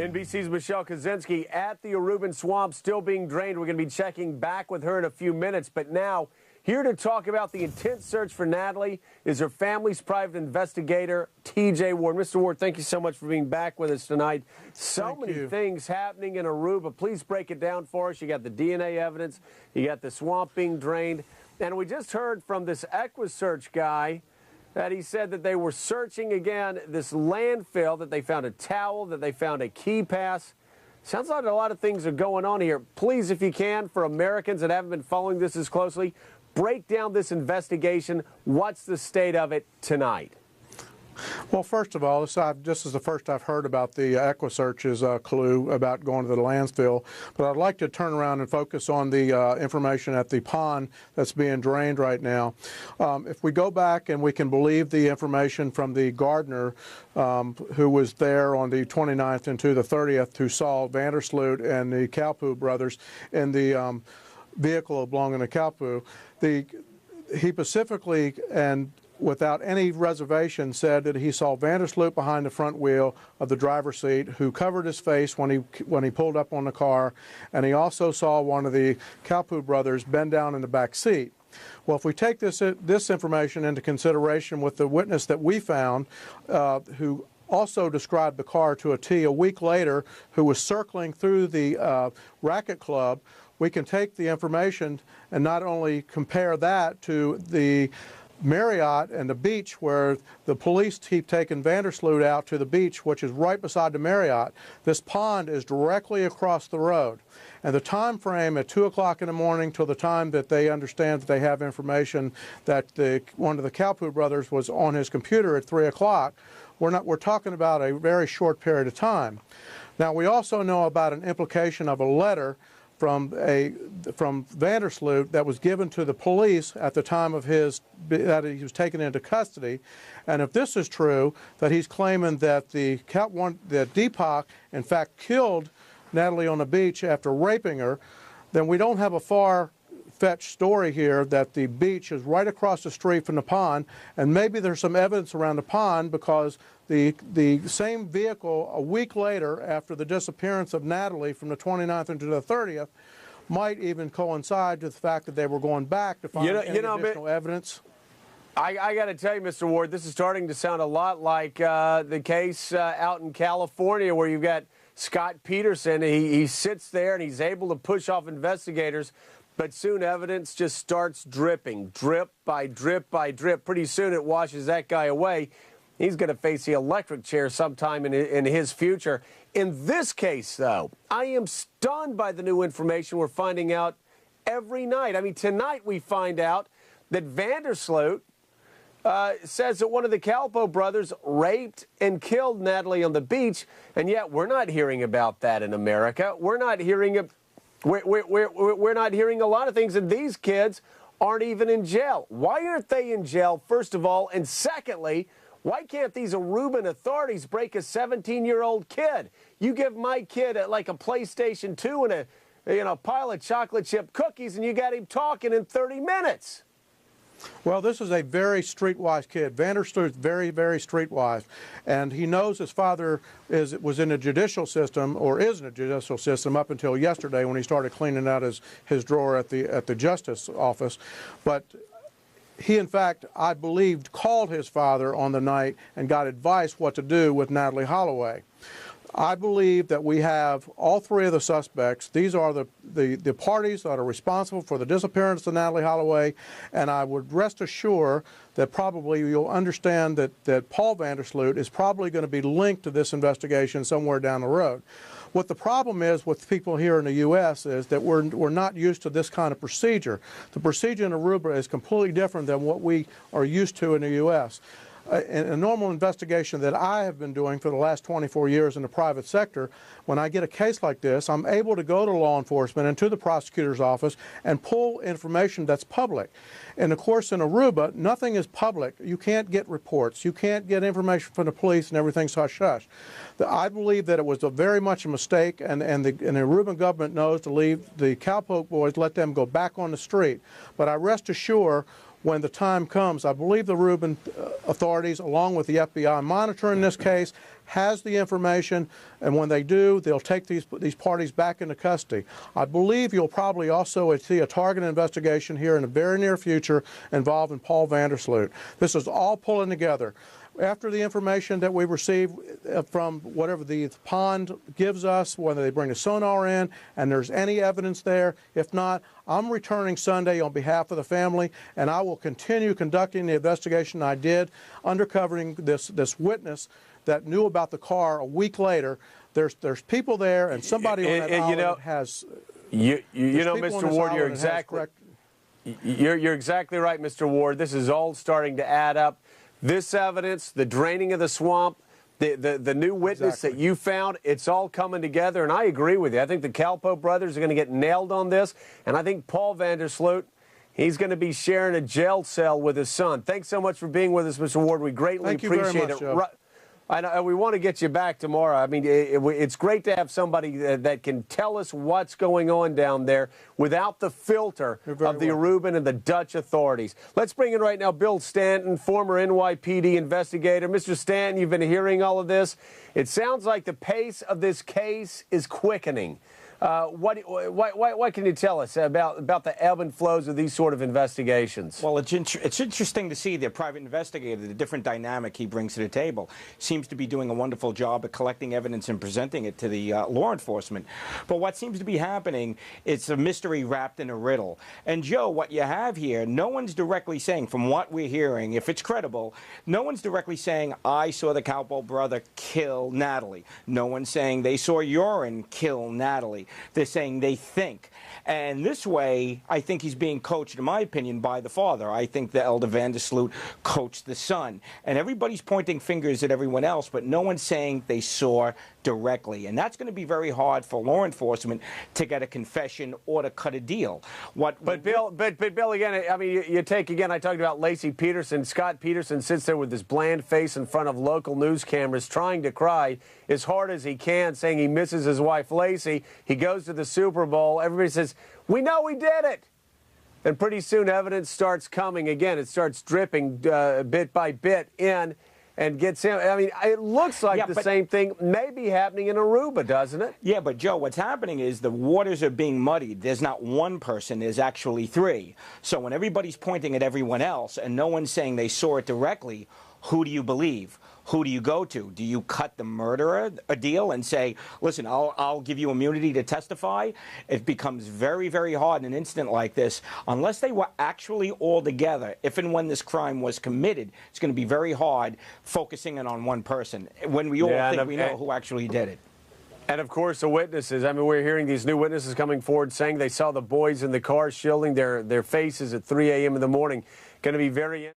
NBC's Michelle Kaczynski at the Aruban Swamp, still being drained. We're going to be checking back with her in a few minutes. But now, here to talk about the intense search for Natalie is her family's private investigator, TJ Ward. Mr. Ward, thank you so much for being back with us tonight. So many things happening in Aruba. Please break it down for us. You got the DNA evidence. You got the swamp being drained. And we just heard from this EquiSearch guy that he said that they were searching again this landfill, that they found a towel, that they found a key pass. Sounds like a lot of things are going on here. Please, if you can, for Americans that haven't been following this as closely, break down this investigation. What's the state of it tonight? Well, first of all, this is the first I've heard about the EquiSearch's clue about going to the landfill. But I'd like to turn around and focus on the information at the pond that's being drained right now. If we go back and we can believe the information from the gardener who was there on the 29th into the 30th, who saw Vandersloot and the Kalpoe brothers in the vehicle belonging to Kalpoe, he specifically and without any reservation said that he saw Vandersloot behind the front wheel of the driver's seat, who covered his face when he pulled up on the car, and he also saw one of the Kalpoe brothers bend down in the back seat. Well, if we take this information into consideration with the witness that we found, who also described the car to a T a week later, who was circling through the racket club, we can take the information and not only compare that to the Marriott and the beach where the police keep taking Vandersloot out to the beach, which is right beside the Marriott. This pond is directly across the road. And the time frame at 2 o'clock in the morning till the time that they understand that they have information that one of the Kalpoe brothers was on his computer at 3 o'clock, we're talking about a very short period of time. Now, we also know about an implication of a letter from Vandersloot that was given to the police at the time of that he was taken into custody. And if this is true, that he's claiming that that Deepak in fact killed Natalie on the beach after raping her, then we don't have a far-fetched story here that the beach is right across the street from the pond, and maybe there's some evidence around the pond because the same vehicle a week later after the disappearance of Natalie from the 29th into the 30th might even coincide with the fact that they were going back to find additional evidence. I got to tell you, Mr. Ward, this is starting to sound a lot like the case out in California where you've got Scott Peterson. He sits there and he's able to push off investigators, but soon evidence just starts dripping, drip by drip by drip. Pretty soon it washes that guy away. He's going to face the electric chair sometime in his future. In this case, though, I am stunned by the new information we're finding out every night. I mean, tonight we find out that Vandersloot says that one of the Kalpoe brothers raped and killed Natalie on the beach, and yet we're not hearing about that in America. We're not hearing we're not hearing a lot of things, and these kids aren't even in jail. Why aren't they in jail, first of all? And secondly, why can't these Aruban authorities break a 17-year-old kid? You give my kid like a PlayStation 2 and a pile of chocolate chip cookies, and you got him talking in 30 minutes. Well, this is a very streetwise kid. Vandersloot's very, very streetwise, and he knows his father was in a judicial system, or is in a judicial system, up until yesterday when he started cleaning out his drawer at the justice office. But he, in fact, I believe, called his father on the night and got advice what to do with Natalie Holloway. I believe that we have all three of the suspects. These are the parties that are responsible for the disappearance of Natalie Holloway, and I would rest assured that probably you'll understand that Paul Vandersloot is probably going to be linked to this investigation somewhere down the road. What the problem is with people here in the U.S. is that we're not used to this kind of procedure. The procedure in Aruba is completely different than what we are used to in the U.S. In a normal investigation that I have been doing for the last 24 years in the private sector, when I get a case like this, I'm able to go to law enforcement and to the prosecutor's office and pull information that's public. And of course, in Aruba, nothing is public. You can't get reports. You can't get information from the police, and everything's hush-hush. I believe that it was very much a mistake, and the Aruban government knows to leave the Kalpoe boys, let them go back on the street. But I rest assured, when the time comes, I believe the Rubin authorities, along with the FBI monitoring this case, has the information, and when they do, they'll take these parties back into custody. I believe you'll probably also see a target investigation here in the very near future involving Paul Vandersloot. This is all pulling together. After the information that we receive from whatever the pond gives us, whether they bring the sonar in and there's any evidence there, if not, I'm returning Sunday on behalf of the family, and I will continue conducting the investigation I did, uncovering this witness that knew about the car a week later. There's people there, and somebody on that island has. You know, Mr. Ward, you're exactly right, Mr. Ward. This is all starting to add up. This evidence, the draining of the swamp, the new witness that you found, it's all coming together, and I agree with you. I think the Calpo brothers are going to get nailed on this, and I think Paul Vandersloot, he's going to be sharing a jail cell with his son. Thanks so much for being with us, Mr. Ward. We greatly appreciate it. I know, we want to get you back tomorrow. I mean, it's great to have somebody that can tell us what's going on down there without the filter of the Aruban and the Dutch authorities. Let's bring in right now Bill Stanton, former NYPD investigator. Mr. Stanton, you've been hearing all of this. It sounds like the pace of this case is quickening. What can you tell us about the ebb and flows of these sort of investigations? Well, it's interesting to see the private investigator, the different dynamic he brings to the table. Seems to be doing a wonderful job at collecting evidence and presenting it to the law enforcement. But what seems to be happening, it's a mystery wrapped in a riddle. And, Joe, what you have here, no one's directly saying, from what we're hearing, if it's credible, no one's directly saying, I saw the Calpo brother kill Natalie. No one's saying they saw Joran kill Natalie. They're saying they think. And this way, I think he's being coached, in my opinion, by the father. I think the elder Vandersloot coached the son. And everybody's pointing fingers at everyone else, but no one's saying they saw directly. And that's going to be very hard for law enforcement to get a confession or to cut a deal. But Bill, again, I mean, you take, again, I talked about Lacey Peterson. Scott Peterson sits there with this bland face in front of local news cameras trying to cry as hard as he can, saying he misses his wife, Lacey. He goes to the Super Bowl. Everybody says, we know we did it. And pretty soon evidence starts coming. Again, it starts dripping bit by bit in and gets him. I mean, it looks like the same thing may be happening in Aruba, doesn't it? Yeah, but Joe, what's happening is the waters are being muddied. There's not one person, there's actually three. So when everybody's pointing at everyone else and no one's saying they saw it directly, who do you believe? Who do you go to? Do you cut the murderer a deal and say, listen, I'll give you immunity to testify? It becomes very, very hard in an incident like this. Unless they were actually all together, if and when this crime was committed, it's going to be very hard focusing in on one person when we all think we know who actually did it. And, of course, the witnesses. I mean, we're hearing these new witnesses coming forward saying they saw the boys in the car shielding their faces at 3 a.m. in the morning. Going to be very